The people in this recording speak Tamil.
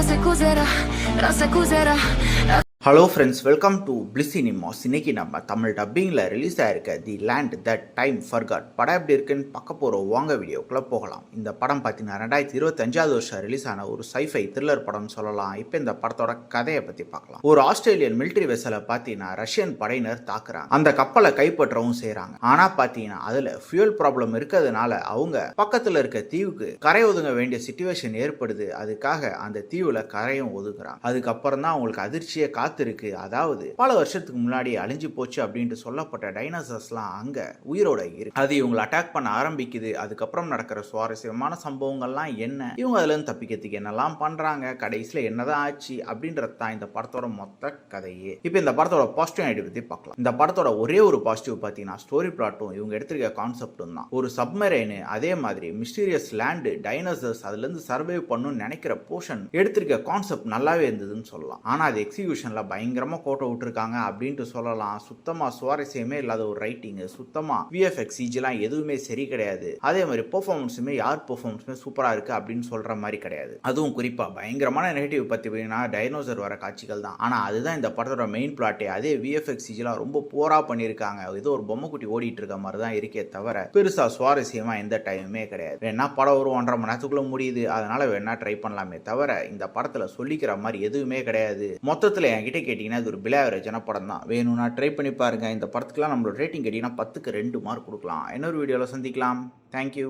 Rasakusera. Hello friends, welcome to Bliss cinemas. இன்னைக்கு நம்ம தமிழ் டப்பிங்கில் ரிலீஸ் ஆயிருக்க the land that time forgot படம் எப்படி இருக்குன்னு பார்க்க போகிறோம். வாங்க வீடியோக்குள்ளே போகலாம். இந்த படம் பார்த்தீங்கன்னா 2025 வருஷம் ரிலீஸ் ஆன ஒரு சைஃபை த்ரில்லர் படம்னு சொல்லலாம். இப்போ இந்த படத்தோட கதையை பற்றி பார்க்கலாம். ஒரு ஆஸ்திரேலியன் மிலிட்டரி வெசலை பார்த்தீங்கன்னா ரஷ்யன் படையினர் தாக்குறாங்க. அந்த கப்பலை கைப்பற்றவும் செய்கிறாங்க. ஆனால் பார்த்தீங்கன்னா அதில் ஃபியூல் ப்ராப்ளம் இருக்கிறதுனால அவங்க பக்கத்தில் இருக்க தீவுக்கு கரை ஒதுங்க வேண்டிய சிச்சுவேஷன் ஏற்படுது. அதுக்காக அந்த தீவில் கரையும் ஒதுக்குறாங்க. அதுக்கப்புறம் தான் அவங்களுக்கு அதிர்ச்சியை இருக்கு. அதாவது பல வருஷத்துக்கு முன்னாடி அழிஞ்சு போச்சு அப்படின்ட்டு சொல்லப்பட்ட டைனோசர்ஸ்லாம் அங்க உயிரோட இருக்கு. அது இவங்களை அட்டாக் பண்ண ஆரம்பிக்குது. அதுக்கப்புறம் நடக்கிற சுவாரஸ்யமான சம்பவங்கள்லாம் என்ன, இவங்க அதுல இருந்து தப்பிக்கிறதுக்கு என்னெல்லாம் பண்றாங்க, கடைசியில என்னதான் ஆச்சு அப்படின்றது தான் இந்த படத்தோட மொத்த கதையே. இப்போ இந்த படத்தோட பாசிட்டிவ் ஐடி பத்தி பார்க்கலாம். இந்த படத்தோட ஒரே ஒரு பாசிட்டிவ் பார்த்தீங்கன்னா ஸ்டோரி பிளாட்டும் இவங்க எடுத்திருக்க கான்செப்டும் தான். ஒரு சப்மரைனு, அதே மாதிரி மிஸ்டீரியஸ் லேண்டு, டைனோசர்ஸ் அதுல இருந்து சர்வைவ் பண்ணணும்னு நினைக்கிற போர்ஷன் எடுத்திருக்க கான்செப்ட் நல்லாவே இருந்ததுன்னு சொல்லலாம். ஆனா அது எக்ஸிகியூஷன்ல பயங்கரமா கோட்டை விட்டுருக்காங்க அப்படின்ட்டு சொல்லலாம். சுத்தமா சுவாரஸ்யமே இல்லாத ஒரு ரைட்டிங், சுத்தமா விஎஃப்எக்ஸ் சிஜிலாம் எதுவுமே சரி கிடையாது. அதே மாதிரி பெர்ஃபார்மன்ஸுமே பெர்ஃபார்மன்ஸுமே சூப்பரா இருக்கு அப்படின்னு சொல்ற மாதிரி கிடையாது. அதுவும் குறிப்பா பயங்கரமான நெகட்டிவ் பத்தி டைனோசர் வர காட்சிகள் தான். ஆனா அதுதான் இந்த படத்தோட மெயின் பிளாட்டே. அதே விஎஃப்எக்ஸ் சிஜிலாம் ரொம்ப போரா பண்ணிருக்காங்க. ஏதோ ஒரு பொம்மை குட்டி ஓடிட்டு இருக்க மாதிரி தான் இருக்கே தவிர பெருசா சுவாரஸ்யமா எந்த டைமுமே கிடையாது. வேணா படம் ஒரு 1.5 மணி நேரத்துக்குள்ள முடியுது, அதனால வேணா ட்ரை பண்ணலாமே தவிர இந்த படத்துல சொல்லிக்கிற மாதிரி எதுவுமே கிடையாது. மொத்தத்துல என்கிட்ட கேட்டீங்கன்னா இது ஒரு பிலோ ஆவரேஜான படம் தான். வேணும்னா ட்ரை பண்ணி பாருங்க. இந்த படத்துக்குலாம் நம்மளோட ரேட்டிங் கேட்டீங்கன்னா 10க்கு 2 மார்க் கொடுக்கலாம். இன்னொரு வீடியோவில் சந்திக்கலாம். தேங்க்யூ.